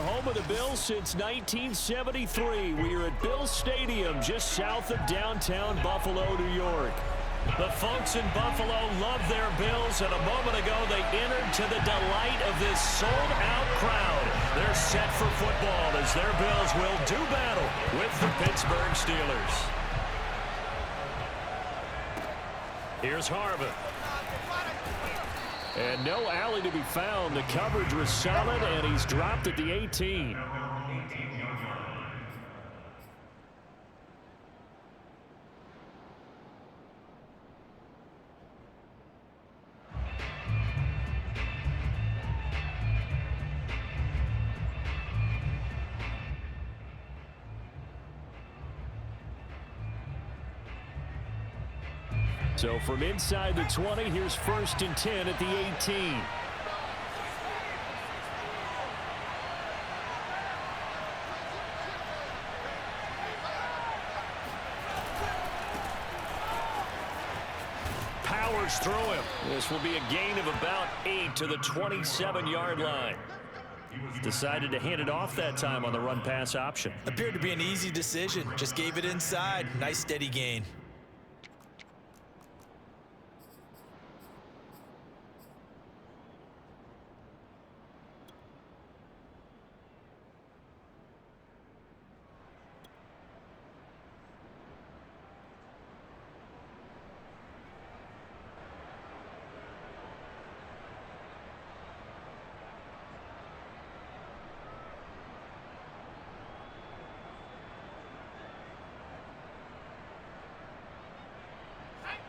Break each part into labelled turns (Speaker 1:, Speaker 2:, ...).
Speaker 1: home of the Bills since 1973. We are at Bills Stadium just south of downtown Buffalo, New York. The folks in Buffalo love their Bills, and a moment ago they entered to the delight of this sold-out crowd. They're set for football as their Bills will do battle with the Pittsburgh Steelers. Here's Harvin. And no alley to be found. The coverage was solid, and he's dropped at the 18. So from inside the 20, here's 1st and 10 at the 18. Powers through him. This will be a gain of about 8 to the 27-yard line. Decided to hand it off that time on the run-pass option.
Speaker 2: Appeared to be an easy decision. Just gave it inside. Nice steady gain.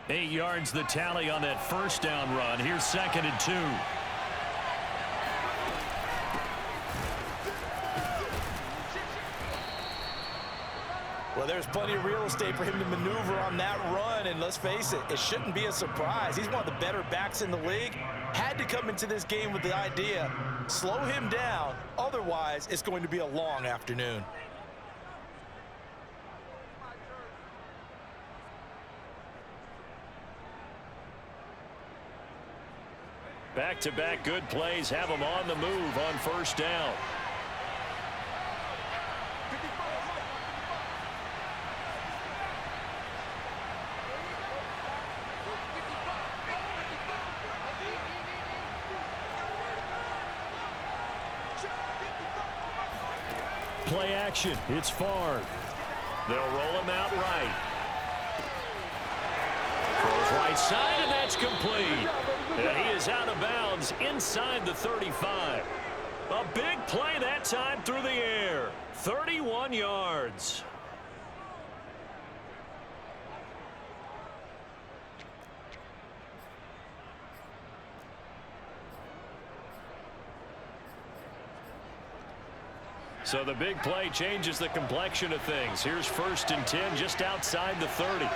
Speaker 1: Eight yards the tally on that first down run. Here's 2nd and 2.
Speaker 2: Well, there's plenty of real estate for him to maneuver on that run, and let's face it, it shouldn't be a surprise. He's one of the better backs in the league. Had to come into this game with the idea, slow him down, otherwise it's going to be a long afternoon.
Speaker 1: Back-to-back good plays have him on the move on 1st down. Play action. It's Favre. They'll roll him out right. Throws right side, and that's complete. And he is out of bounds inside the 35. A big play that time through the air. 31 yards. So the big play changes the complexion of things. Here's 1st and 10 just outside the 30.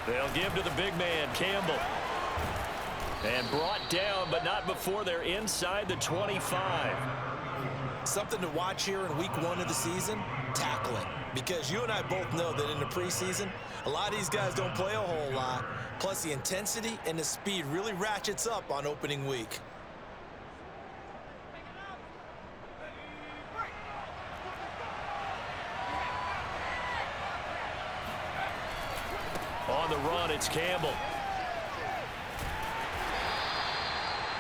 Speaker 1: They'll give to the big man, Campbell. And brought down, but not before they're inside the 25.
Speaker 2: Something to watch here in week 1 of the season, tackling. Because you and I both know that in the preseason, a lot of these guys don't play a whole lot. Plus, the intensity and the speed really ratchets up on opening week.
Speaker 1: On the run, it's Campbell.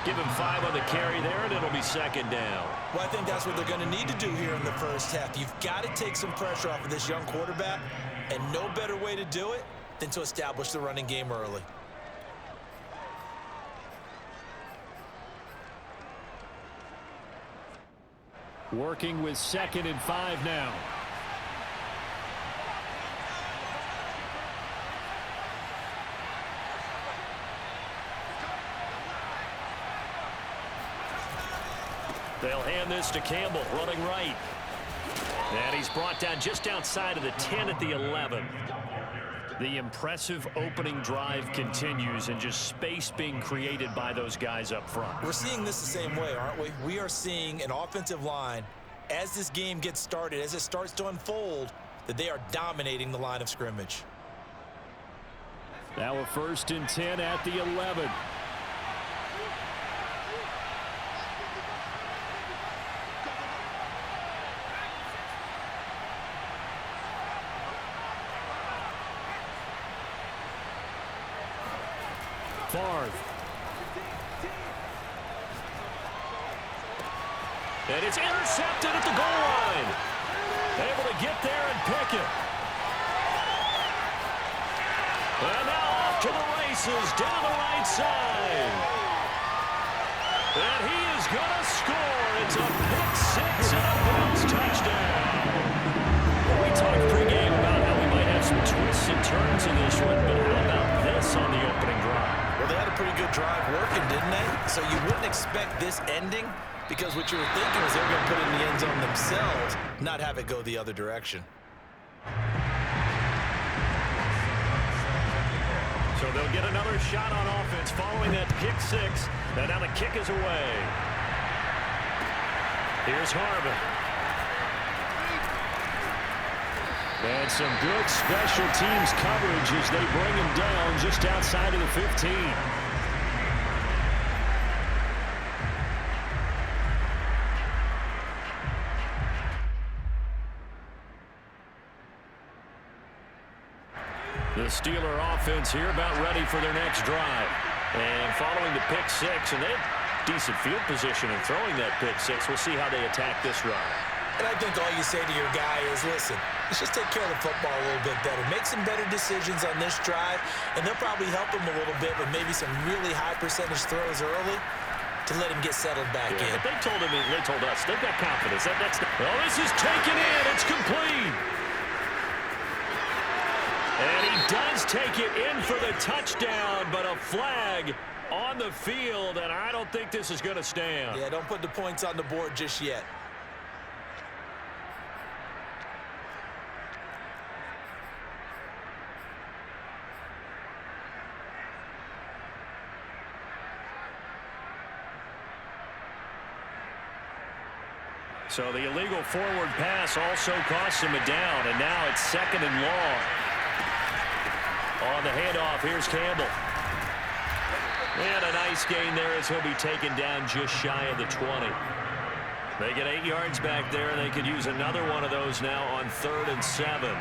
Speaker 1: Give him 5 on the carry there, and it'll be 2nd down.
Speaker 2: Well, I think that's what they're going to need to do here in the first half. You've got to take some pressure off of this young quarterback, and no better way to do it than to establish the running game early.
Speaker 1: Working with 2nd and 5 now. They'll hand this to Campbell, running right. And he's brought down just outside of the 10 at the 11. The impressive opening drive continues, and just space being created by those guys up front.
Speaker 2: We're seeing this the same way, aren't we? We are seeing an offensive line, as this game gets started, as it starts to unfold, that they are dominating the line of scrimmage.
Speaker 1: Now a 1st and 10 at the 11. Favre. And it's intercepted at the goal line. Able to get there and pick it. And now off to the races down the right side. And he is going to score. It's a pick six and a Bills touchdown. Well, we talked pregame about how we might have some twists and turns in this one, but how about this on the opening drive?
Speaker 2: Well, they had a pretty good drive working, didn't they? So you wouldn't expect this ending, because what you were thinking was they were going to put it in the end zone themselves, not have it go the other direction.
Speaker 1: So they'll get another shot on offense following that pick six. And now the kick is away. Here's Harvin. And some good special teams coverage as they bring him down just outside of the 15. The Steeler offense here about ready for their next drive. And following the pick six, and they have decent field position in throwing that pick six. We'll see how they attack this drive.
Speaker 2: And I think all you say to your guy is, listen, let's just take care of the football a little bit better. Make some better decisions on this drive, and they'll probably help him a little bit with maybe some really high percentage throws early to let him get settled back in.
Speaker 1: But they told us, they've got confidence. Oh, this is taken in. It's complete. And he does take it in for the touchdown, but a flag on the field, and I don't think this is going to stand.
Speaker 2: Yeah, don't put the points on the board just yet.
Speaker 1: So the illegal forward pass also costs him a down, and now it's 2nd and long. On the handoff, here's Campbell. And a nice gain there as he'll be taken down just shy of the 20. They get 8 yards back there, and they could use another one of those now on 3rd and 7.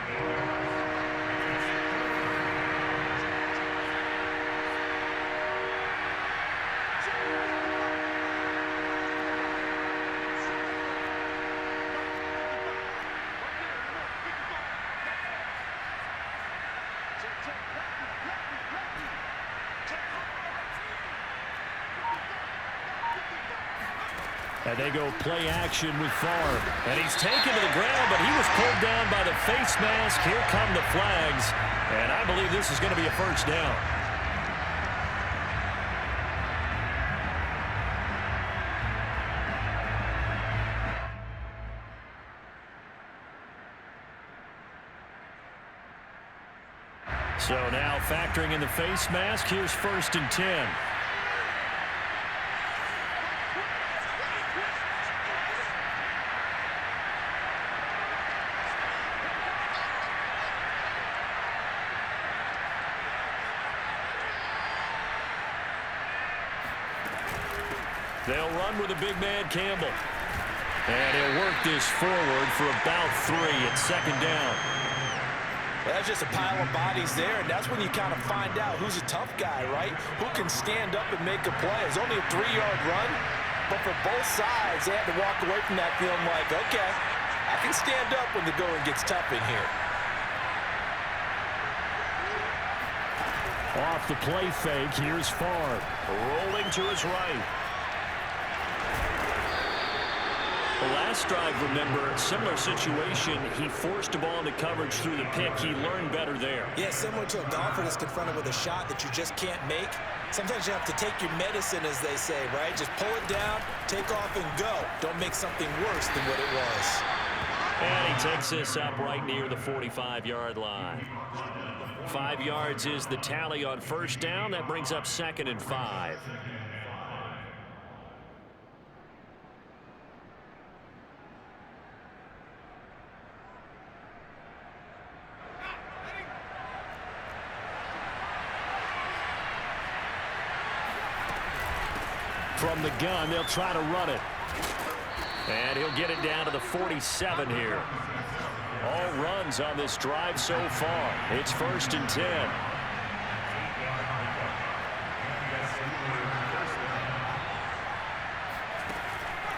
Speaker 1: And they go play action with Favre. And he's taken to the ground, but he was pulled down by the face mask. Here come the flags. And I believe this is going to be a first down. So now factoring in the face mask, here's 1st and 10. They'll run with a big man, Campbell. And he'll work this forward for about 3 at 2nd down.
Speaker 2: Well, that's just a pile of bodies there, and that's when you kind of find out who's a tough guy, right? Who can stand up and make a play. It's only a 3-yard run, but for both sides, they had to walk away from that feeling like, okay, I can stand up when the going gets tough in here.
Speaker 1: Off the play fake, here's Favre. Rolling to his right. The last drive, remember, similar situation. He forced a ball into coverage through the pick. He learned better there.
Speaker 2: Yeah, similar to a golfer that's confronted with a shot that you just can't make. Sometimes you have to take your medicine, as they say, right? Just pull it down, take off, and go. Don't make something worse than what it was.
Speaker 1: And he takes this up right near the 45-yard line. 5 yards is the tally on 1st down. That brings up 2nd and 5. From the gun, they'll try to run it. And he'll get it down to the 47 here. All runs on this drive so far. It's 1st and 10.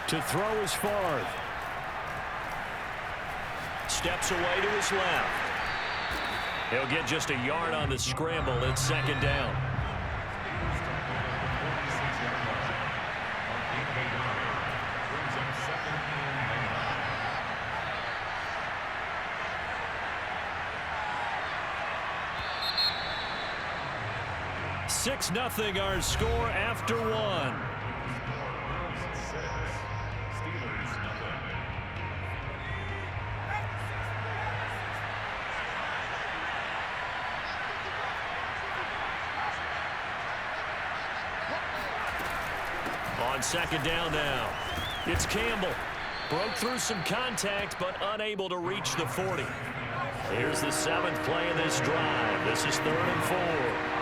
Speaker 1: To throw is Favre. Steps away to his left. He'll get just a yard on the scramble. It's 2nd down. Six nothing our score after one. On 2nd down now. It's Campbell. Broke through some contact, but unable to reach the 40. Here's the 7th play of this drive. This is 3rd and 4.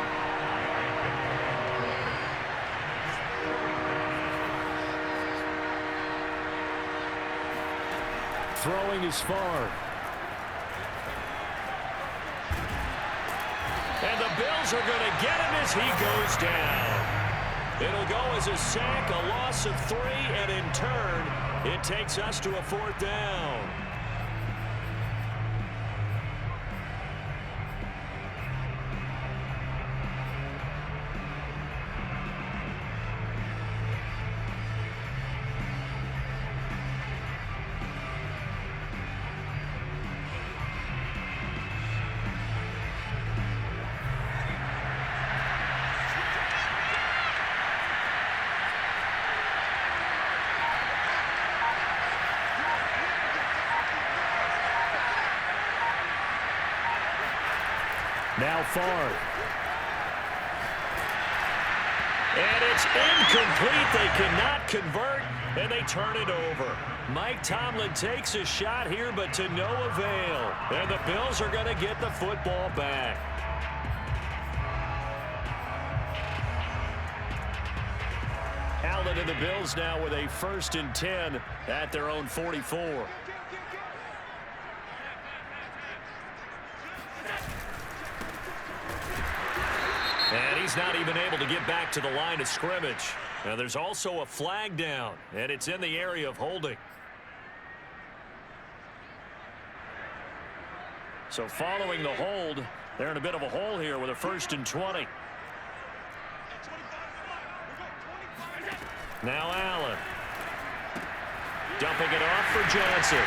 Speaker 1: Throwing is Favre. And the Bills are going to get him as he goes down. It'll go as a sack, a loss of 3, and in turn, it takes us to a 4th down. Now Favre. And it's incomplete. They cannot convert, and they turn it over. Mike Tomlin takes a shot here, but to no avail. And the Bills are going to get the football back. Allen and the Bills now with a 1st and 10 at their own 44. And he's not even able to get back to the line of scrimmage. Now there's also a flag down, and it's in the area of holding. So following the hold, they're in a bit of a hole here with a 1st and 20. Now Allen. Dumping it off for Johnson.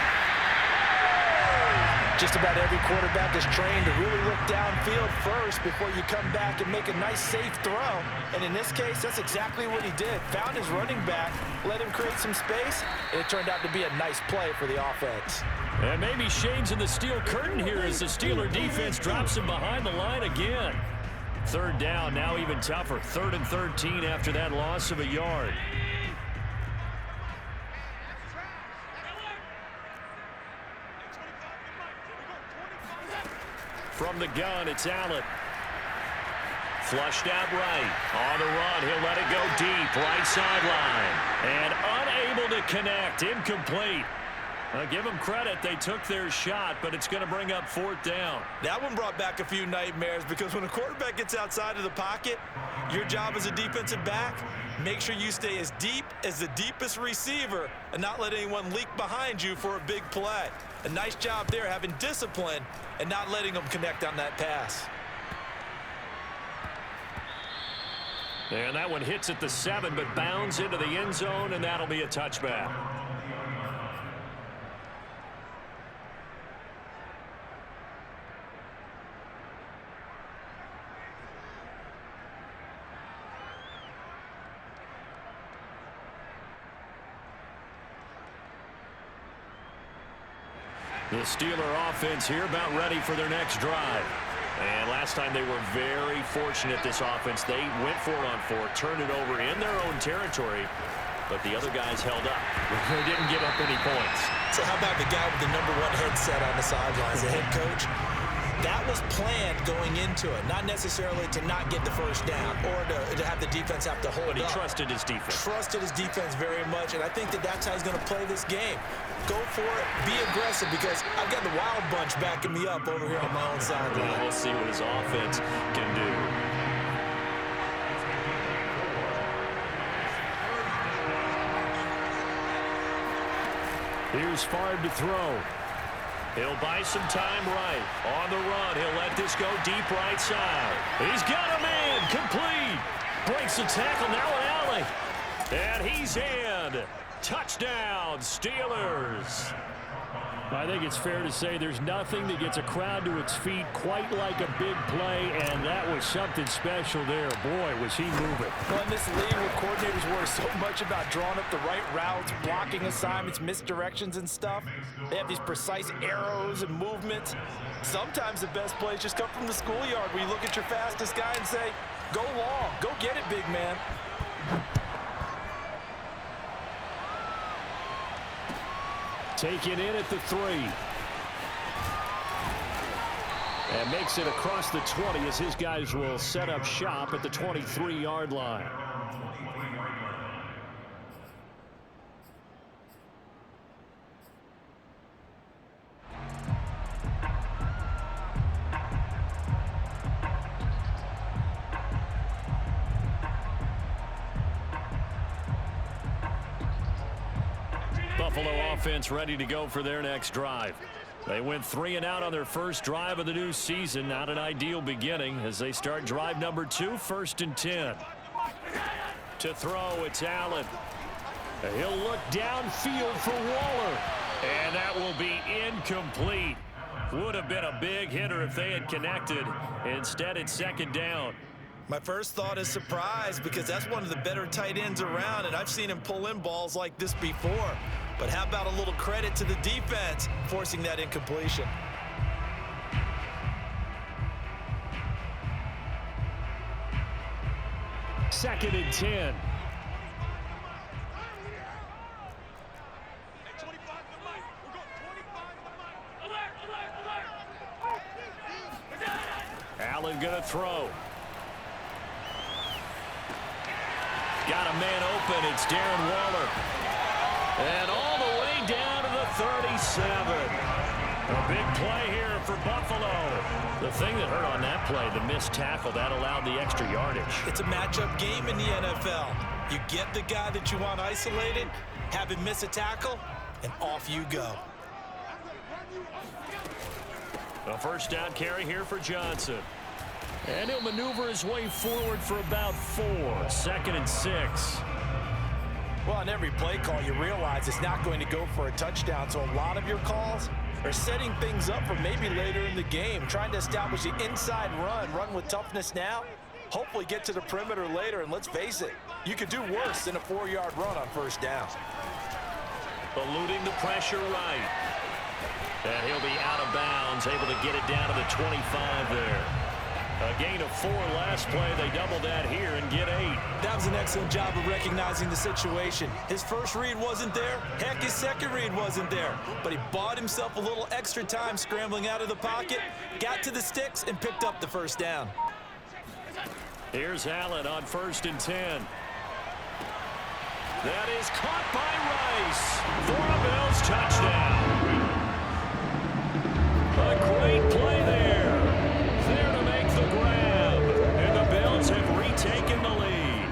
Speaker 2: Just about every quarterback is trained to really look downfield first before you come back and make a nice, safe throw. And in this case, that's exactly what he did. Found his running back, let him create some space, and it turned out to be a nice play for the offense.
Speaker 1: And maybe shades in the steel curtain here as the Steeler defense drops him behind the line again. 3rd down, now even tougher. 3rd and 13 after that loss of a yard. From the gun, it's Allen. Flushed out right. On the run, he'll let it go deep. Right sideline. And unable to connect. Incomplete. Give them credit. They took their shot, but it's going to bring up 4th down.
Speaker 2: That one brought back a few nightmares because when a quarterback gets outside of the pocket, your job as a defensive back, make sure you stay as deep as the deepest receiver and not let anyone leak behind you for a big play. A nice job there having discipline and not letting them connect on that pass.
Speaker 1: And that one hits at the 7, but bounds into the end zone, and that'll be a touchback. The Steeler offense here about ready for their next drive. And last time they were very fortunate, this offense. They went for it on 4, turned it over in their own territory, but the other guys held up. They didn't give up any points.
Speaker 2: So how about the guy with the #1 headset on the sidelines, the head coach? That was planned going into it, not necessarily to not get the first down or to have the defense have to hold up.
Speaker 1: But he trusted his defense.
Speaker 2: Trusted his defense very much, and I think that's how he's going to play this game. Go for it, be aggressive, because I've got the Wild Bunch backing me up over here on my own sideline.
Speaker 1: We'll see what his offense can do. Here's Favre to throw. He'll buy some time right. On the run, he'll let this go deep right side. He's got a man, complete. Breaks the tackle, now an alley. And he's in. Touchdown, Steelers. I think it's fair to say there's nothing that gets a crowd to its feet quite like a big play, and that was something special there. Boy, was he moving.
Speaker 2: Well, in this league where coordinators worry so much about drawing up the right routes, blocking assignments, misdirections and stuff, they have these precise arrows and movements. Sometimes the best plays just come from the schoolyard where you look at your fastest guy and say, go long, go get it, big man.
Speaker 1: Taken in at the 3. And makes it across the 20 as his guys will set up shop at the 23-yard line. Buffalo offense ready to go for their next drive. They went 3 and out on their first drive of the new season. Not an ideal beginning as they start drive number 2, 1st and 10. To throw, it's Allen. He'll look downfield for Waller. And that will be incomplete. Would have been a big hitter if they had connected. Instead, it's 2nd down.
Speaker 2: My first thought is surprise, because that's one of the better tight ends around, and I've seen him pull in balls like this before. But how about a little credit to the defense forcing that incompletion?
Speaker 1: Second and 10. Allen gonna throw. Got a man open. It's Darren Waller. And all the way down to the 37. A big play here for Buffalo. The thing that hurt on that play, the missed tackle, that allowed the extra yardage.
Speaker 2: It's a matchup game in the NFL. You get the guy that you want isolated, have him miss a tackle, and off you go.
Speaker 1: A first down carry here for Johnson. And he'll maneuver his way forward for about 4. 2nd and 6.
Speaker 2: Well, on every play call, you realize it's not going to go for a touchdown. So a lot of your calls are setting things up for maybe later in the game, trying to establish the inside run with toughness now, hopefully get to the perimeter later. And let's face it, you could do worse than a 4-yard run on first down.
Speaker 1: Eluding the pressure right. And he'll be out of bounds, able to get it down to the 25 there. A gain of 4 last play. They double that here and get 8.
Speaker 2: That was an excellent job of recognizing the situation. His first read wasn't there. Heck, his second read wasn't there. But he bought himself a little extra time scrambling out of the pocket, got to the sticks, and picked up the first down.
Speaker 1: Here's Allen on 1st and 10. That is caught by Rice for a Bills touchdown. A great play there. There to make the grab. And the Bills have retaken the lead.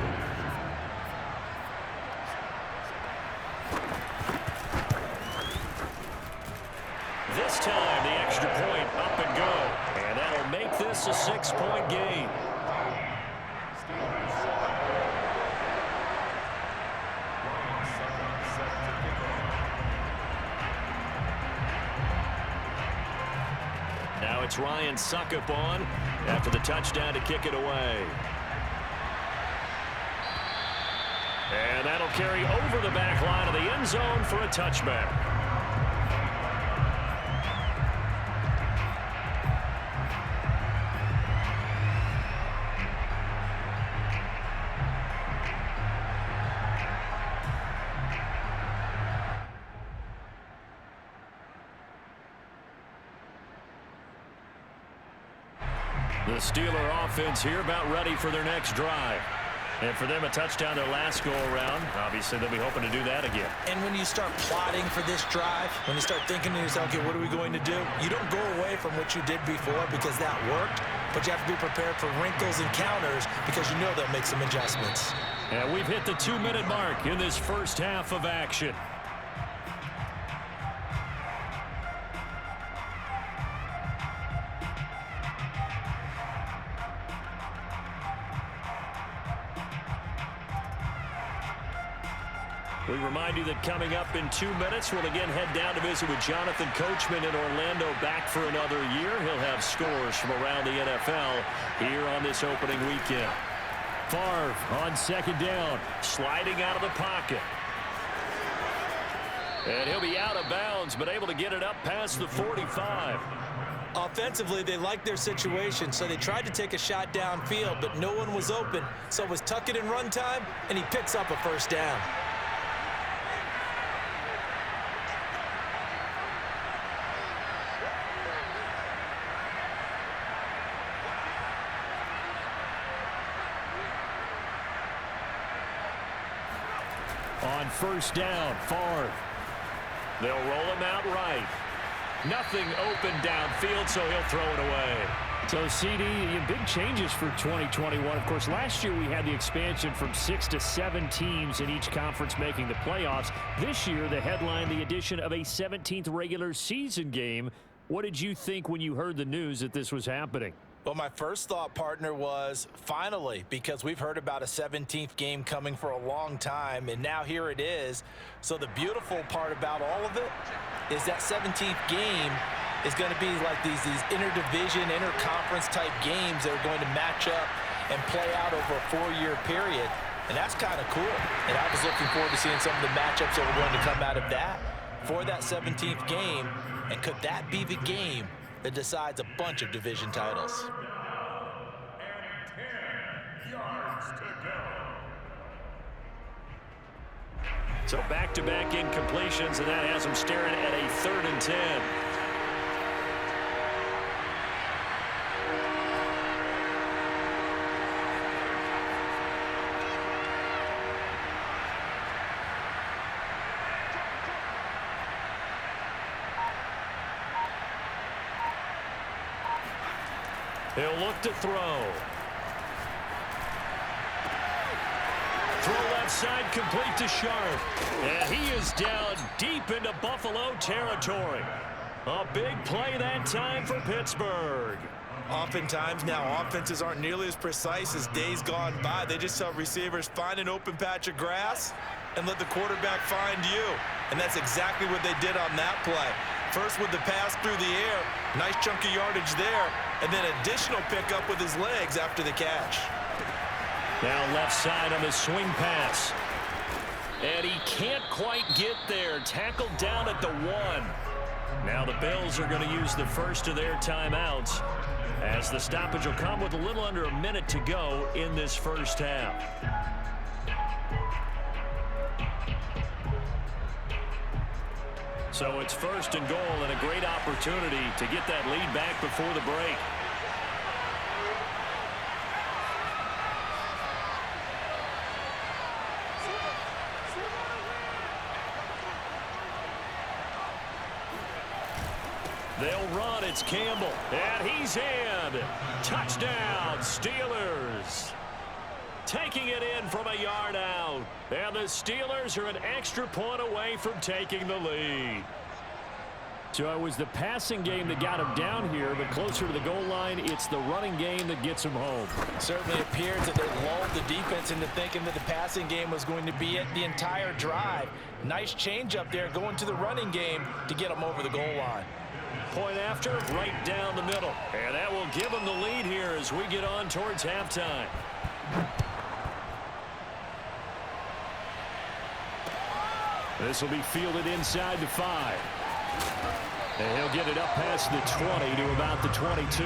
Speaker 1: This time the extra point up and go. And that'll make this a 6-point game. Now it's Ryan Suckup on after the touchdown to kick it away. And that'll carry over the back line of the end zone for a touchback. The Steeler offense here about ready for their next drive. And for them, a touchdown their last go-around. Obviously, they'll be hoping to do that again.
Speaker 2: And when you start plotting for this drive, when you start thinking to yourself, okay, what are we going to do? You don't go away from what you did before because that worked, but you have to be prepared for wrinkles and counters because you know they'll make some adjustments.
Speaker 1: And we've hit the 2-minute mark in this first half of action. We remind you that coming up in 2 minutes, we'll again head down to visit with Jonathan Coachman in Orlando, back for another year. He'll have scores from around the NFL here on this opening weekend. Favre on second down, sliding out of the pocket. And he'll be out of bounds, but able to get it up past the 45.
Speaker 2: Offensively, they liked their situation, so they tried to take a shot downfield, but no one was open. So it was tuck it in run time, and he picks up a first down.
Speaker 1: On first down, Favre. They'll roll him out right. Nothing open downfield, so he'll throw it away. So, CD, big changes for 2021. Of course, last year we had the expansion from 6 to 7 teams in each conference making the playoffs. This year, the headline, the addition of a 17th regular season game. What did you think when you heard the news that this was happening?
Speaker 2: Well, my first thought, partner, was finally, because we've heard about a 17th game coming for a long time, and now here it is. So the beautiful part about all of it is that 17th game is going to be like these interdivision, interconference type games that are going to match up and play out over a 4-year period. And that's kind of cool. And I was looking forward to seeing some of the matchups that were going to come out of that for that 17th game. And could that be the game that decides a bunch of division titles?
Speaker 3: And 10 yards to go.
Speaker 1: So back-to-back incompletions, and that has them staring at a 3rd and 10. He'll look to throw. Throw left side, complete to Sharp. And he is down deep into Buffalo territory. A big play that time for Pittsburgh.
Speaker 2: Oftentimes now, offenses aren't nearly as precise as days gone by. They just tell receivers, find an open patch of grass and let the quarterback find you. And that's exactly what they did on that play. First with the pass through the air, nice chunk of yardage there, and then additional pickup with his legs after the catch.
Speaker 1: Now left side on the swing pass. And he can't quite get there. Tackled down at the 1. Now the Bills are going to use the first of their timeouts, as the stoppage will come with a little under a minute to go in this first half. So it's 1st and goal, and a great opportunity to get that lead back before the break. They'll run. It's Campbell. And he's in. Touchdown, Steelers. Taking it in from a yard out. And the Steelers are an extra point away from taking the lead. So it was the passing game that got him down here, but closer to the goal line, it's the running game that gets him home.
Speaker 2: Certainly appears that they lulled the defense into thinking that the passing game was going to be it the entire drive. Nice change up there going to the running game to get them over the goal line.
Speaker 1: Point after, right down the middle. And that will give them the lead here as we get on towards halftime. This will be fielded inside the 5. And he'll get it up past the 20 to about the 22.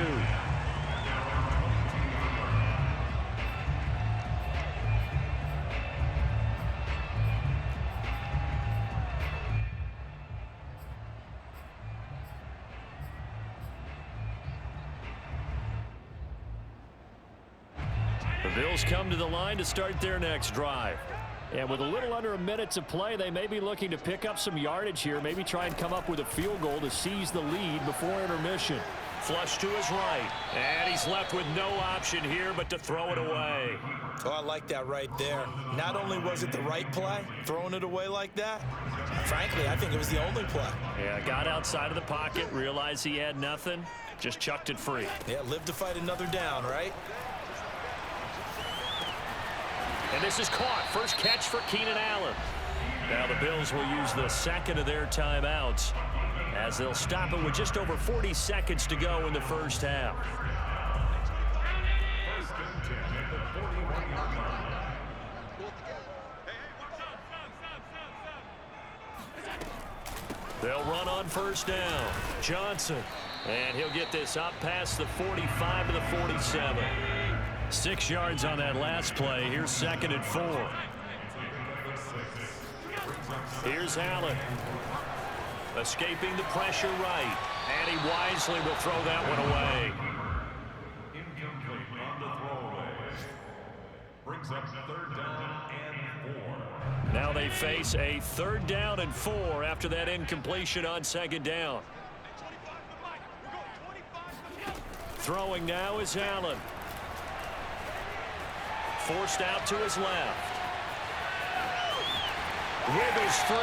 Speaker 1: The Bills come to the line to start their next drive. And with a little under a minute to play, they may be looking to pick up some yardage here, maybe try and come up with a field goal to seize the lead before intermission. Flush to his right, and he's left with no option here but to throw it away.
Speaker 2: Oh, I like that right there. Not only was it the right play, throwing it away like that, frankly, I think it was the only play.
Speaker 1: Yeah, got outside of the pocket, realized he had nothing, just chucked it free.
Speaker 2: Yeah, live to fight another down, right?
Speaker 1: And this is caught. First catch for Keenan Allen. Now the Bills will use the second of their timeouts as they'll stop it with just over 40 seconds to go in the first half. They'll run on first down. Johnson. And he'll get this up past the 45 to the 47. 6 yards on that last play. Here's 2nd and 4. Here's Allen. Escaping the pressure right. And he wisely will throw that one away.
Speaker 3: Incomplete on the throwaway. Brings up 3rd down and 4.
Speaker 1: Now they face a 3rd down and 4 after that incompletion on 2nd down. Throwing now is Allen. Forced out to his left. With his 3.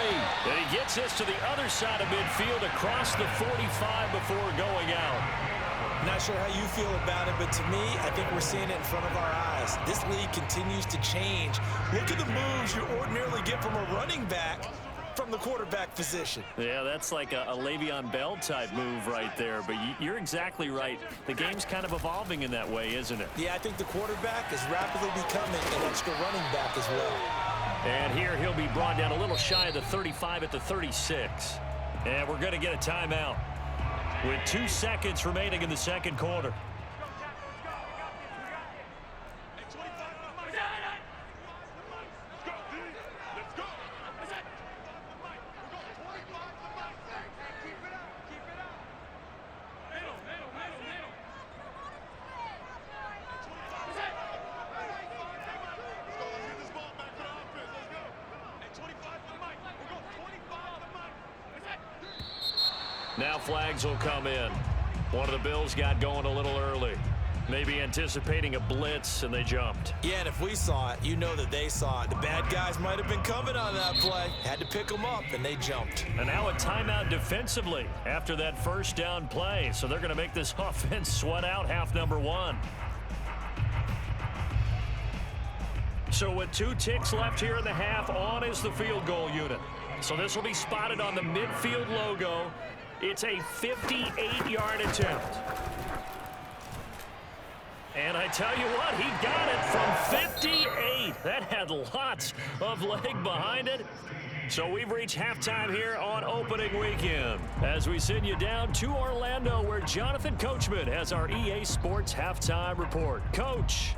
Speaker 1: And he gets this to the other side of midfield across the 45 before going out.
Speaker 2: Not sure how you feel about it, but to me, I think we're seeing it in front of our eyes. This league continues to change. Look at the moves you ordinarily get from a running back from the quarterback position.
Speaker 1: Yeah, that's like a Le'Veon Bell type move right there, but you're exactly right. The game's kind of evolving in that way, isn't it?
Speaker 2: Yeah, I think the quarterback is rapidly becoming an extra running back as well.
Speaker 1: And here he'll be brought down a little shy of the 35 at the 36. And we're going to get a timeout with 2 seconds remaining in the second quarter. Now flags will come in. One of the Bills got going a little early. Maybe anticipating a blitz, and they jumped.
Speaker 2: Yeah, and if we saw it, you know that they saw it. The bad guys might have been coming on that play. Had to pick them up, and they jumped.
Speaker 1: And now a timeout defensively after that first down play. So they're going to make this offense sweat out half number 1. So with 2 ticks left here in the half, on is the field goal unit. So this will be spotted on the midfield logo. It's a 58-yard attempt. And I tell you what, he got it from 58. That had lots of leg behind it. So we've reached halftime here on opening weekend as we send you down to Orlando, where Jonathan Coachman has our EA Sports halftime report. Coach.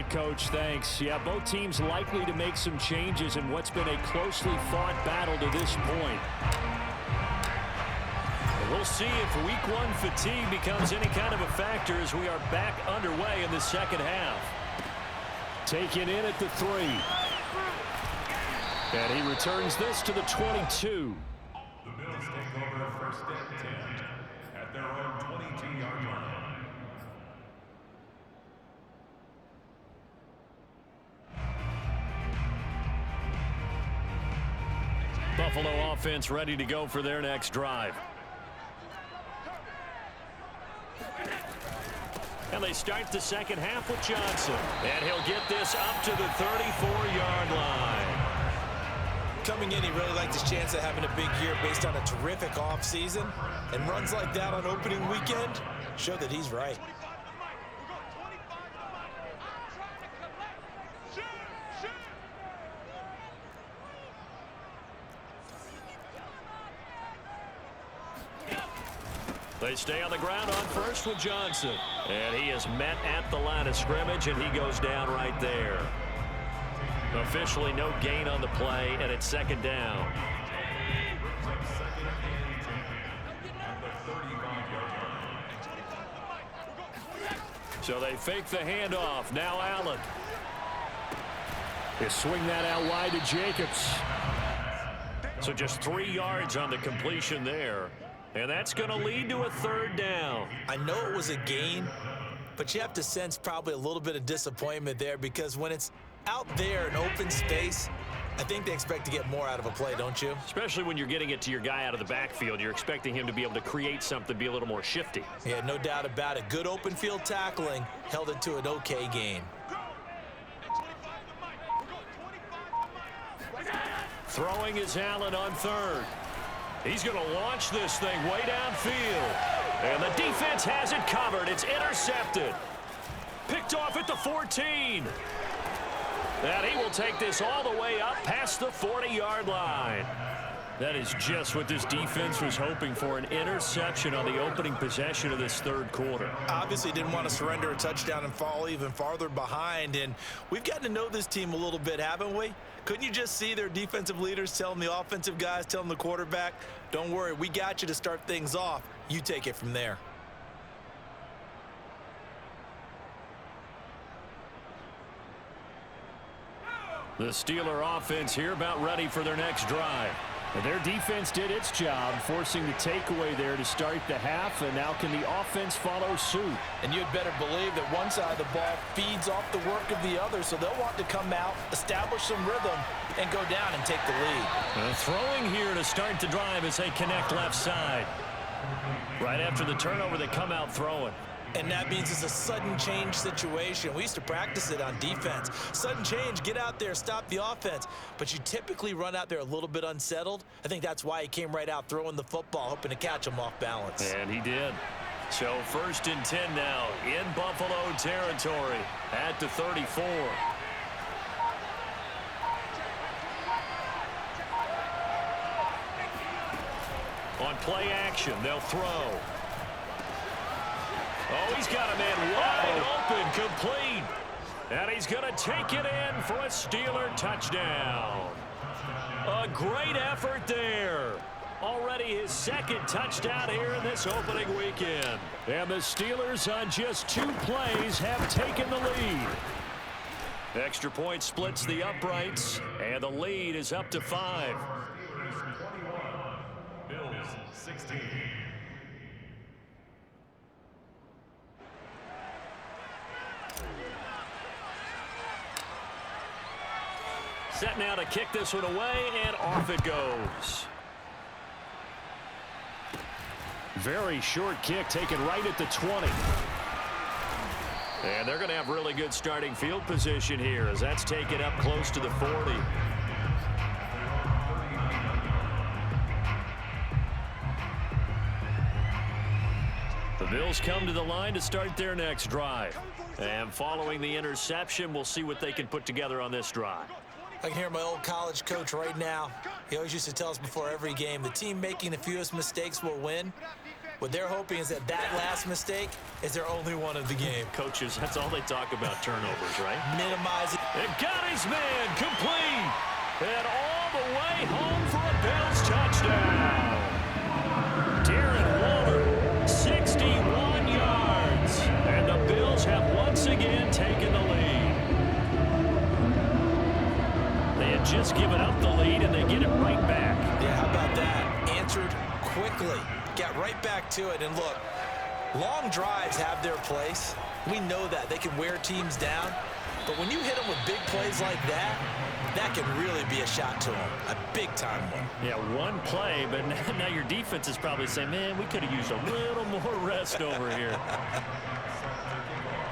Speaker 1: Coach, thanks. Yeah, both teams likely to make some changes in what's been a closely fought battle to this point. And we'll see if week 1 fatigue becomes any kind of a factor as we are back underway in the second half. Taken in at the 3. And he returns this to the 22.
Speaker 3: The Bills take over 1st and 10 at their own 22-yard line.
Speaker 1: Buffalo offense ready to go for their next drive. And they start the second half with Johnson. And he'll get this up to the 34-yard line.
Speaker 2: Coming in, he really liked his chance of having a big year based on a terrific offseason. And runs like that on opening weekend show that he's right.
Speaker 1: They stay on the ground on first with Johnson. And he is met at the line of scrimmage, and he goes down right there. Officially no gain on the play, and it's second down. So they fake the handoff. Now Allen. They swing that out wide to Jacobs. So just 3 yards on the completion there. And that's going to lead to a third down.
Speaker 2: I know it was a gain, but you have to sense probably a little bit of disappointment there because when it's out there in open space, I think they expect to get more out of a play, don't you?
Speaker 1: Especially when you're getting it to your guy out of the backfield. You're expecting him to be able to create something, be a little more shifty.
Speaker 2: Yeah, no doubt about it. Good open field tackling held it to an okay gain.
Speaker 1: Throwing is Allen on third. He's going to launch this thing way downfield. And the defense has it covered. It's intercepted. Picked off at the 14. And he will take this all the way up past the 40-yard line. That is just what this defense was hoping for, an interception on the opening possession of this third quarter.
Speaker 2: Obviously didn't want to surrender a touchdown and fall even farther behind. And we've gotten to know this team a little bit, haven't we? Couldn't you just see their defensive leaders telling the offensive guys, telling the quarterback, don't worry, we got you to start things off. You take it from there.
Speaker 1: The Steeler offense here about ready for their next drive. And their defense did its job, forcing the takeaway there to start the half, and now can the offense follow suit?
Speaker 2: And you'd better believe that one side of the ball feeds off the work of the other, so they'll want to come out, establish some rhythm, and go down and take the lead.
Speaker 1: Throwing here to start the drive as they connect left side. Right after the turnover, they come out throwing.
Speaker 2: And that means it's a sudden change situation. We used to practice it on defense. Sudden change, get out there, stop the offense. But you typically run out there a little bit unsettled. I think that's why he came right out throwing the football, hoping to catch him off balance.
Speaker 1: And he did. So 1st and 10 now in Buffalo territory at the 34. On play action, they'll throw. Oh, he's got a man wide open, complete. And he's going to take it in for a Steeler touchdown. A great effort there. Already his second touchdown here in this opening weekend. And the Steelers on just 2 plays have taken the lead. Extra point splits the uprights, and the lead is up to 5.
Speaker 3: Bills 16.
Speaker 1: Set now to kick this one away, and off it goes. Very short kick, taken right at the 20. And they're going to have really good starting field position here as that's taken up close to the 40. The Bills come to the line to start their next drive. And following the interception, we'll see what they can put together on this drive.
Speaker 2: I can hear my old college coach right now. He always used to tell us before every game, the team making the fewest mistakes will win. What they're hoping is that last mistake is their only one of the game.
Speaker 1: Coaches, that's all they talk about, turnovers, right?
Speaker 2: Minimize it.
Speaker 1: And got his man complete. And all the way home for a Bills touchdown. Darren Waller, 61 yards. And the Bills have once again taken the lead. They had just given up the lead, and they get it right back.
Speaker 2: Yeah, how about that? Answered quickly. Got right back to it. And look, long drives have their place. We know that. They can wear teams down. But when you hit them with big plays like that, that can really be a shot to them. A big-time one.
Speaker 1: Yeah, one play, but now your defense is probably saying, man, we could have used a little more rest over here.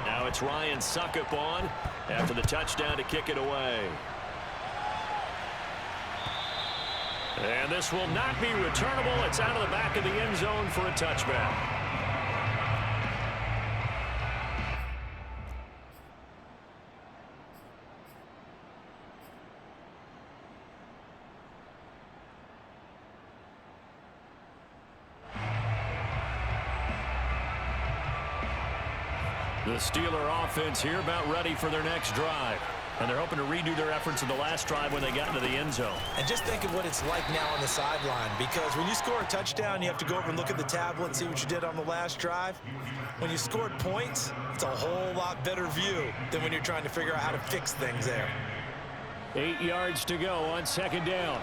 Speaker 1: Now it's Ryan Suckup on after the touchdown to kick it away. And this will not be returnable. It's out of the back of the end zone for a touchback. The Steeler offense here about ready for their next drive. And they're hoping to redo their efforts in the last drive when they got into the end zone.
Speaker 2: And just think of what it's like now on the sideline, because when you score a touchdown, you have to go over and look at the tablet and see what you did on the last drive. When you scored points, it's a whole lot better view than when you're trying to figure out how to fix things there.
Speaker 1: 8 yards to go on second down.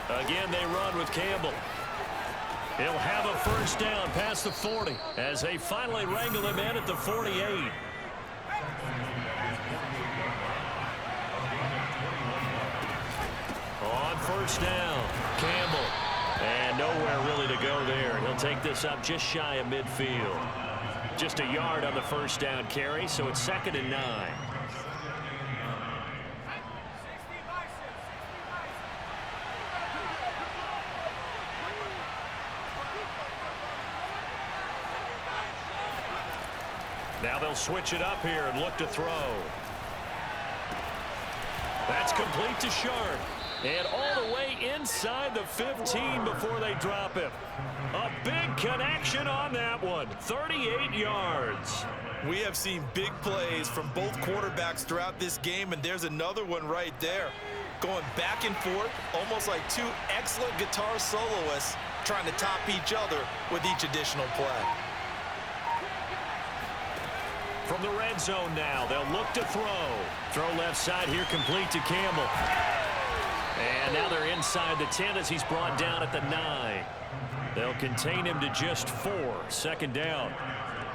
Speaker 1: Again, they run with Campbell. He'll have a first down past the 40 as they finally wrangle him in at the 48. On first down, Campbell. And nowhere really to go there. He'll take this up just shy of midfield. Just a yard on the first down carry, so it's 2nd and 9. Now they'll switch it up here and look to throw. That's complete to Sharp. And all the way inside the 15 before they drop him. A big connection on that one. 38 yards.
Speaker 2: We have seen big plays from both quarterbacks throughout this game, and there's another one right there. Going back and forth, almost like two excellent guitar soloists trying to top each other with each additional play.
Speaker 1: From the red zone now, they'll look to throw. Throw left side here, complete to Campbell. And now they're inside the 10 as he's brought down at the 9. They'll contain him to just 4. 2nd down.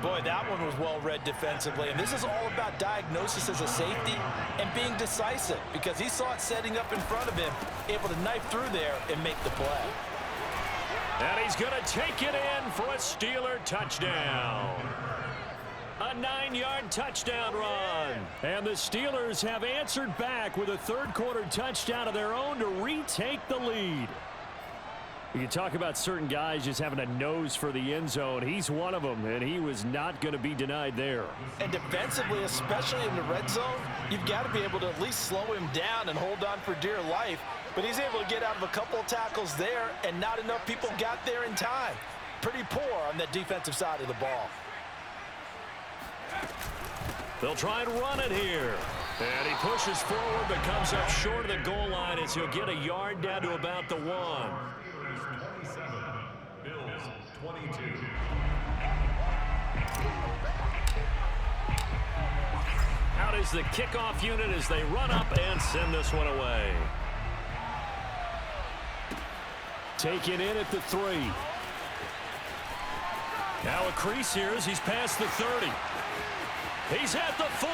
Speaker 2: Boy, that one was well read defensively. And this is all about diagnosis as a safety and being decisive, because he saw it setting up in front of him, able to knife through there and make the play.
Speaker 1: And he's going to take it in for a Steeler touchdown. A 9-yard touchdown run. And the Steelers have answered back with a third-quarter touchdown of their own to retake the lead. You can talk about certain guys just having a nose for the end zone. He's one of them, and he was not going to be denied there.
Speaker 2: And defensively, especially in the red zone, you've got to be able to at least slow him down and hold on for dear life. But he's able to get out of a couple of tackles there, and not enough people got there in time. Pretty poor on that defensive side of the ball.
Speaker 1: They'll try and run it here. And he pushes forward but comes up short of the goal line as he'll get a yard down to about the 1.
Speaker 3: 27, Bills 22.
Speaker 1: Out is the kickoff unit as they run up and send this one away. Taken in at the 3. Now a crease here as he's past the 30. He's at the 40,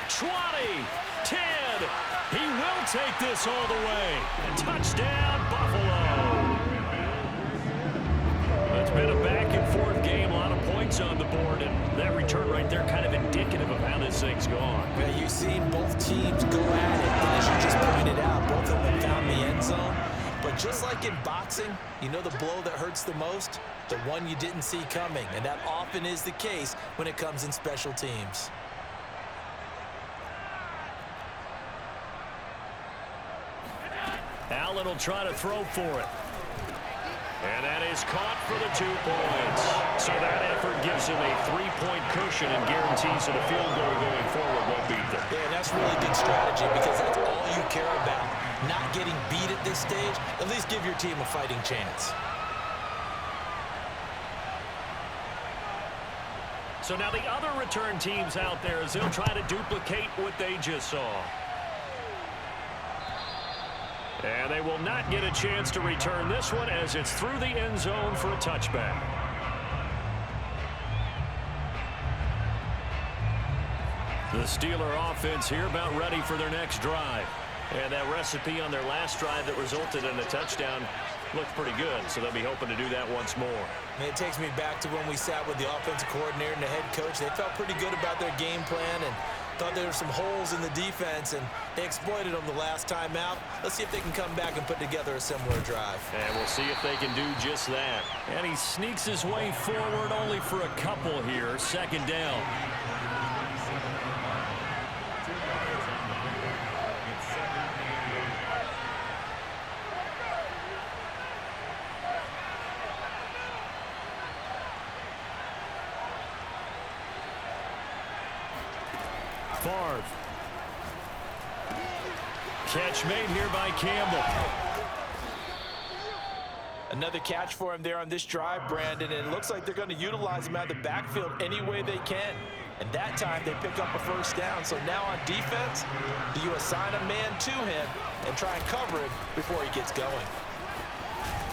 Speaker 1: 20, 10. He will take this all the way. And touchdown, Buffalo. It's been a back-and-forth game, a lot of points on the board, and that return right there kind of indicative of how this thing's gone.
Speaker 2: Yeah, you've seen both teams go at it, and as you just pointed out, both of them found the end zone. But just like in boxing, you know the blow that hurts the most? The one you didn't see coming, and that often is the case when it comes in special teams.
Speaker 1: Allen will try to throw for it. And that is caught for the 2 points. So that effort gives him a 3-point cushion and guarantees that a field goal going forward won't beat them.
Speaker 2: Yeah, that's really good strategy, because that's all you care about. Not getting beat at this stage, at least give your team a fighting chance.
Speaker 1: So now the other return teams out there as they'll try to duplicate what they just saw. And they will not get a chance to return this one as it's through the end zone for a touchback. The Steeler offense here about ready for their next drive. And that recipe on their last drive that resulted in a touchdown looked pretty good, so they'll be hoping to do that once more.
Speaker 2: And it takes me back to when we sat with the offensive coordinator and the head coach. They felt pretty good about their game plan and thought there were some holes in the defense, and they exploited them the last time out. Let's see if they can come back and put together a similar drive.
Speaker 1: And we'll see if they can do just that. And he sneaks his way forward only for a couple here. 2nd down. Favre. Catch made here by Campbell.
Speaker 2: Another catch for him there on this drive, Brandon, and it looks like they're going to utilize him out of the backfield any way they can. And that time they pick up a first down. So now on defense, do you assign a man to him and try and cover him before he gets going?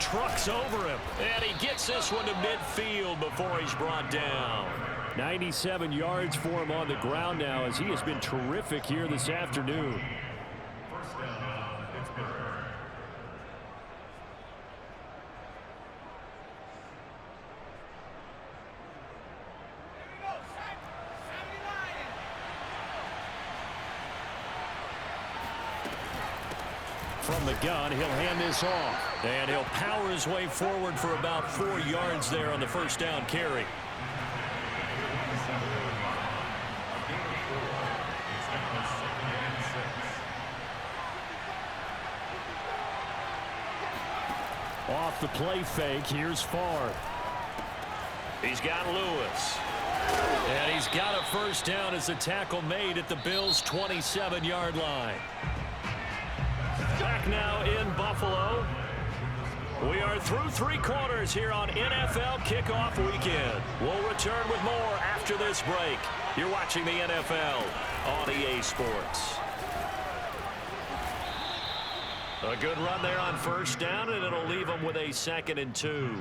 Speaker 1: Trucks over him, and he gets this one to midfield before he's brought down. 97 yards for him on the ground now, as he has been terrific here this afternoon.
Speaker 3: First down, Pittsburgh.
Speaker 1: From the gun, he'll hand this off, and he'll power his way forward for about 4 yards there on the first down carry. Off the play fake, here's Favre. He's got Lewis. And he's got a first down as the tackle made at the Bills' 27-yard line. Back now in Buffalo. We are through 3 quarters here on NFL Kickoff Weekend. We'll return with more after this break. You're watching the NFL on EA Sports. A good run there on first down, and it'll leave them with a 2nd and 2.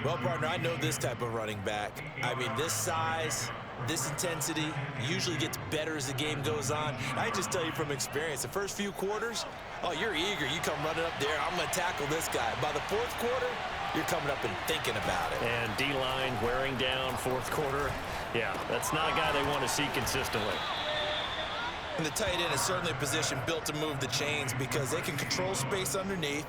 Speaker 2: Well, partner, I know this type of running back. I mean, this size, this intensity usually gets better as the game goes on. I just tell you from experience, the first few quarters, oh, you're eager. You come running up there, I'm going to tackle this guy. By the 4th quarter, you're coming up and thinking about it.
Speaker 1: And D-line wearing down 4th quarter. Yeah, that's not a guy they want to see consistently.
Speaker 2: And the tight end is certainly a position built to move the chains because they can control space underneath.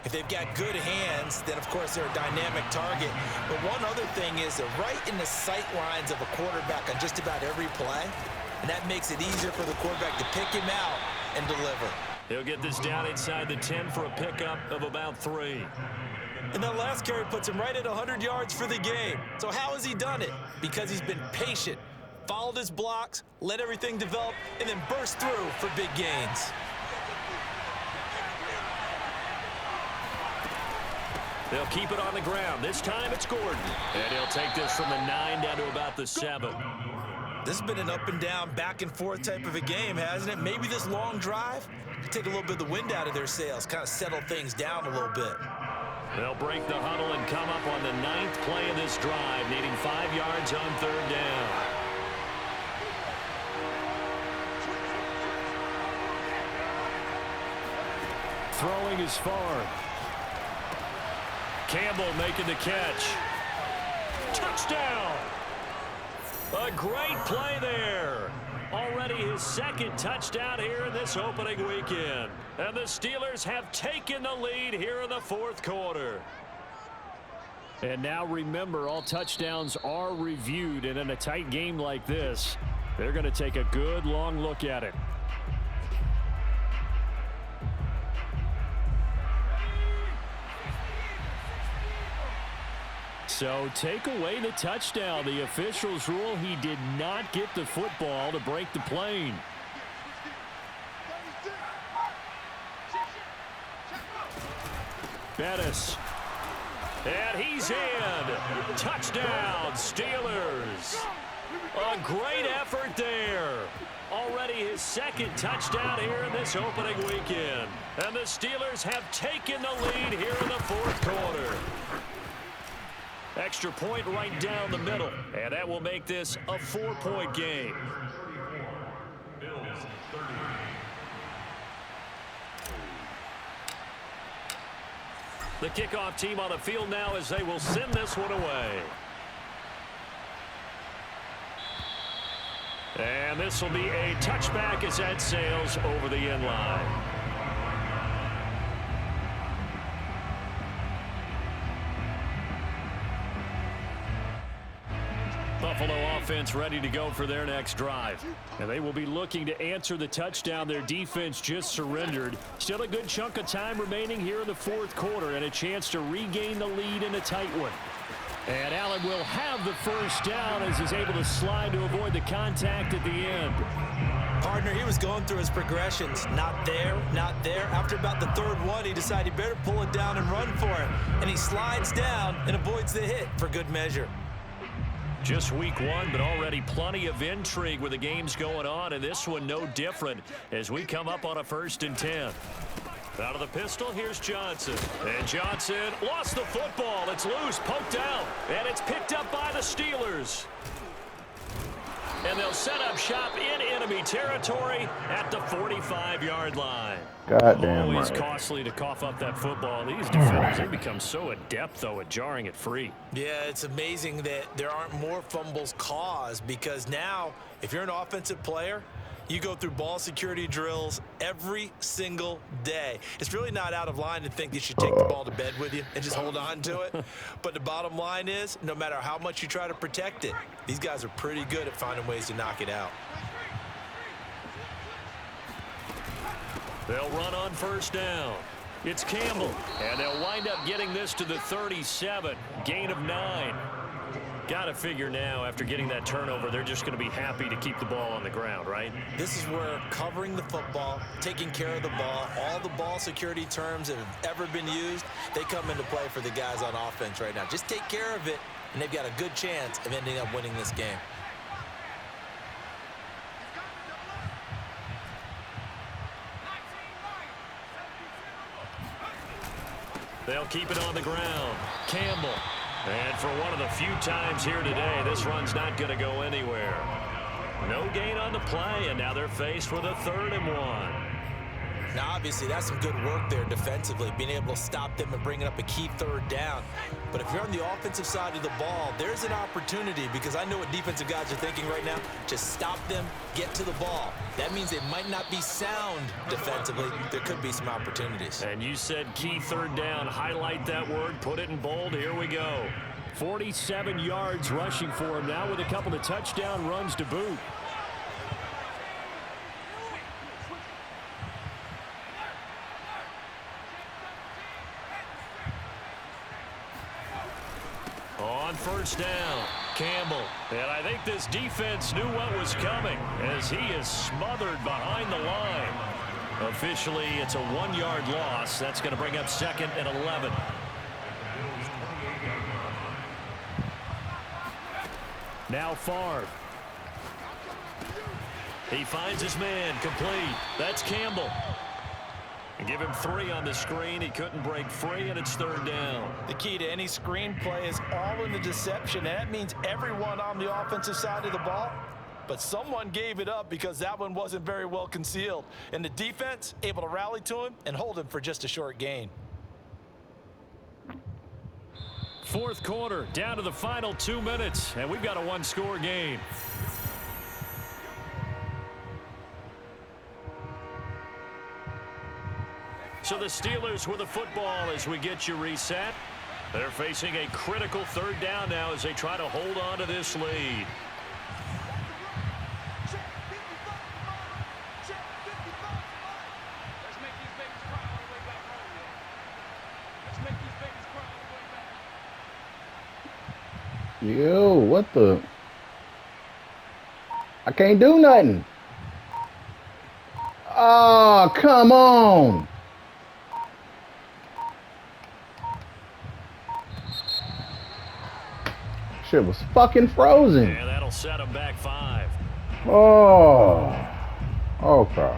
Speaker 2: If they've got good hands, then, of course, they're a dynamic target. But one other thing is they're right in the sight lines of a quarterback on just about every play, and that makes it easier for the quarterback to pick him out and deliver.
Speaker 1: He'll get this down inside the 10 for a pickup of about 3.
Speaker 2: And that last carry puts him right at 100 yards for the game. So how has he done it? Because he's been patient, followed his blocks, let everything develop, and then burst through for big gains.
Speaker 1: They'll keep it on the ground. This time it's Gordon. And he'll take this from the 9 down to about the 7.
Speaker 2: This has been an up and down, back and forth type of a game, hasn't it? Maybe this long drive could take a little bit of the wind out of their sails, kind of settle things down a little bit.
Speaker 1: They'll break the huddle and come up on the 9th play of this drive, needing 5 yards on 3rd down. Throwing is Favre. Campbell making the catch. Touchdown! A great play there. Already his 2nd touchdown here in this opening weekend. And the Steelers have taken the lead here in the 4th quarter. And now remember, all touchdowns are reviewed, and in a tight game like this, they're going to take a good long look at it. So take away the touchdown. The officials rule he did not get the football to break the plane. Bettis. And he's in. Touchdown, Steelers. A great effort there. Already his 2nd touchdown here in this opening weekend. And the Steelers have taken the lead here in the 4th quarter. Extra point right down the middle. And that will make this a 4-point game.
Speaker 3: Bills 30.
Speaker 1: The kickoff team on the field now as they will send this one away. And this will be a touchback as that sails over the end line. Buffalo offense ready to go for their next drive. And they will be looking to answer the touchdown their defense just surrendered. Still a good chunk of time remaining here in the 4th quarter and a chance to regain the lead in a tight one. And Allen will have the first down as he's able to slide to avoid the contact at the end.
Speaker 2: Partner, he was going through his progressions. Not there, not there. After about the third one, he decided he better pull it down and run for it. And he slides down and avoids the hit for good measure.
Speaker 1: Just week one, but already plenty of intrigue with the games going on, and this one no different as we come up on a 1st and 10. Out of the pistol, here's Johnson. And Johnson lost the football. It's loose, poked out, and it's picked up by the Steelers. And they'll set up shop in enemy territory at the 45-yard line.
Speaker 4: Goddamn
Speaker 1: Always
Speaker 4: right.
Speaker 1: costly to cough up that football. These defenders, they become so adept, though, at jarring it free.
Speaker 2: Yeah, it's amazing that there aren't more fumbles caused, because now, if you're an offensive player, you go through ball security drills every single day. It's really not out of line to think you should take the ball to bed with you and just hold on to it. But the bottom line is, no matter how much you try to protect it, these guys are pretty good at finding ways to knock it out.
Speaker 1: They'll run on 1st down. It's Campbell, and they'll wind up getting this to the 37. Gain of 9. Got to figure now, after getting that turnover, they're just going to be happy to keep the ball on the ground, right?
Speaker 2: This is where covering the football, taking care of the ball, all the ball security terms that have ever been used, they come into play for the guys on offense right now. Just take care of it, and they've got a good chance of ending up winning this game.
Speaker 1: They'll keep it on the ground. Campbell. And for one of the few times here today, this run's not going to go anywhere. No gain on the play, and now they're faced with a 3rd and 1.
Speaker 2: Now, obviously, that's some good work there defensively, being able to stop them and bringing up a key 3rd down. But if you're on the offensive side of the ball, there's an opportunity, because I know what defensive guys are thinking right now. Just stop them, get to the ball. That means they might not be sound defensively. There could be some opportunities.
Speaker 1: And you said key 3rd down. Highlight that word, put it in bold. Here we go. 47 yards rushing for him now with a couple of touchdown runs to boot. On 1st down, Campbell. And I think this defense knew what was coming as he is smothered behind the line. Officially, it's a 1-yard loss. That's going to bring up 2nd and 11. Now Favre. He finds his man, complete. That's Campbell. And give him 3 on the screen. He couldn't break free, and it's 3rd down.
Speaker 2: The key to any screen play is all in the deception, and that means everyone on the offensive side of the ball. But someone gave it up because that one wasn't very well concealed. And the defense able to rally to him and hold him for just a short gain.
Speaker 1: 4th quarter, down to the final 2 minutes, and we've got a 1-score game. So the Steelers with the football as we get you reset. They're facing a critical 3rd down now as they try to hold on to this lead.
Speaker 4: Yo, what the? I can't do nothing. Oh, come on. Shit was fucking frozen.
Speaker 1: And that'll set them back 5.
Speaker 4: Oh. Okay.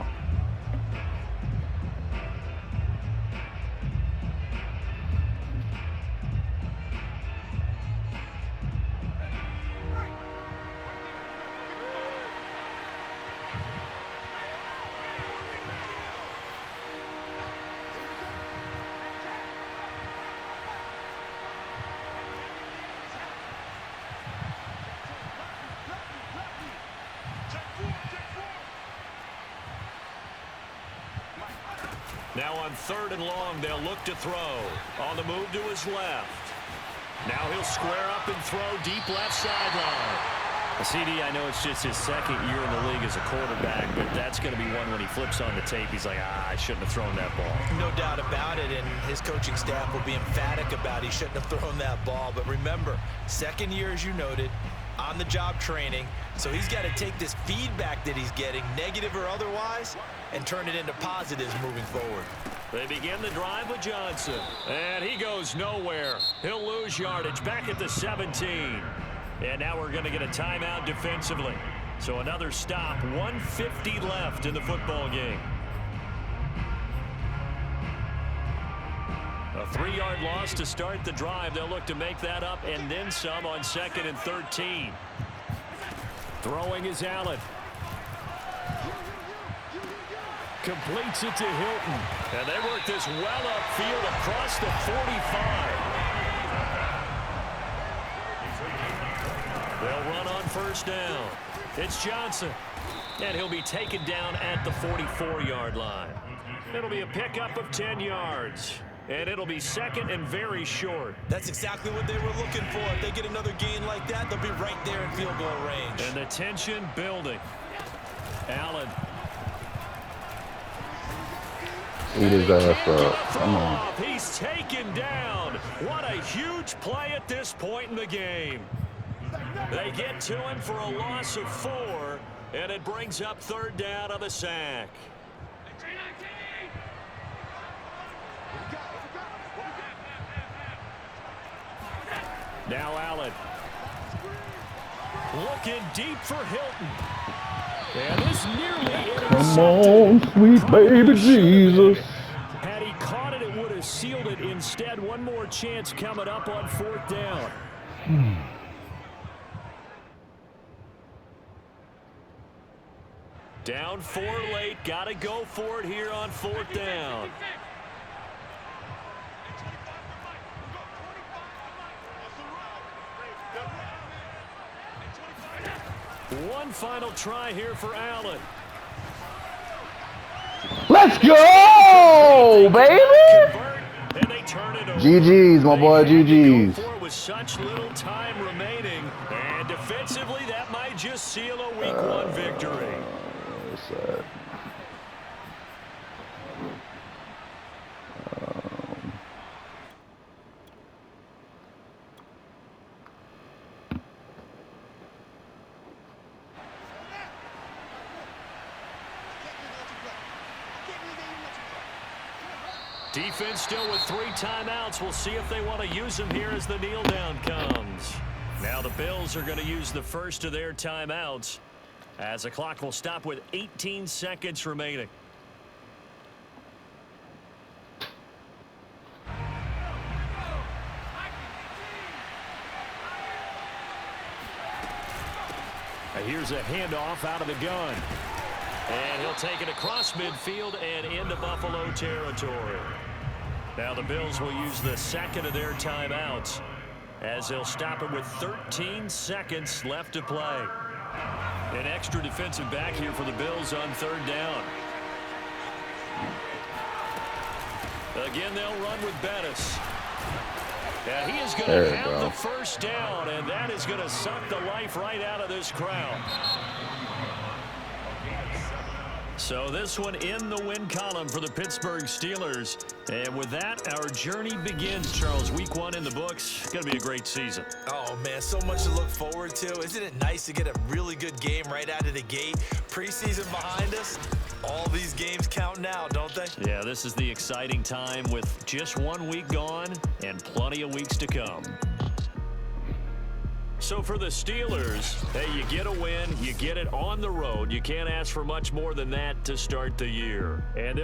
Speaker 1: Now on 3rd and long, they'll look to throw. On the move to his left. Now he'll square up and throw deep left sideline. CD, I know it's just his 2nd year in the league as a quarterback, but that's going to be one when he flips on the tape. He's like, I shouldn't have thrown that ball.
Speaker 2: No doubt about it, and his coaching staff will be emphatic about he shouldn't have thrown that ball. But remember, 2nd year, as you noted, on-the-job training. So he's got to take this feedback that he's getting, negative or otherwise, and turn it into positives moving forward.
Speaker 1: They begin the drive with Johnson. And he goes nowhere. He'll lose yardage back at the 17. And now we're going to get a timeout defensively. So another stop, 1:50 left in the football game. A 3-yard loss to start the drive. They'll look to make that up and then some on 2nd and 13. Throwing is Allen. Completes it to Hilton. And they work this well upfield across the 45. They'll run on first down. It's Johnson. And he'll be taken down at the 44-yard line. It'll be a pickup of 10 yards. And it'll be 2nd and very short.
Speaker 2: That's exactly what they were looking for. If they get another gain like that, they'll be right there in field goal range.
Speaker 1: And the tension building. Allen.
Speaker 4: Eat his ass up. Come on.
Speaker 1: He's taken down. What a huge play at this point in the game. They get to him for a loss of 4, and it brings up 3rd down on the sack. Now Allen. Looking deep for Hilton. And this nearly intercepted.
Speaker 4: Come on, sweet baby Jesus.
Speaker 1: Had he caught it, it would have sealed it. Instead, one more chance coming up on 4th down. Down 4 late. Got to go for it here on 4th down. One final try here for Allen.
Speaker 4: Let's go, baby.
Speaker 1: And they turn it over.
Speaker 4: GG's, my boy, GG's.
Speaker 1: With such little time remaining, and defensively, that might just seal a week 1 victory.
Speaker 4: Sad.
Speaker 1: Defense still with 3 timeouts. We'll see if they want to use them here as the kneel down comes. Now the Bills are going to use the first of their timeouts as the clock will stop with 18 seconds remaining. And here's a handoff out of the gun. And he'll take it across midfield and into Buffalo territory. Now the Bills will use the 2nd of their timeouts as they'll stop it with 13 seconds left to play. An extra defensive back here for the Bills on 3rd down. Again, they'll run with Bettis. Yeah, he is going to have the first down, and that is going to suck the life right out of this crowd. So this one in the win column for the Pittsburgh Steelers. And with that, our journey begins, Charles. Week 1 in the books. It's going to be a great season.
Speaker 2: Oh, man, so much to look forward to. Isn't it nice to get a really good game right out of the gate? Preseason behind us. All these games count now, don't they?
Speaker 1: Yeah, this is the exciting time with just 1 week gone and plenty of weeks to come. So for the Steelers, hey, you get a win, you get it on the road. You can't ask for much more than that to start the year. And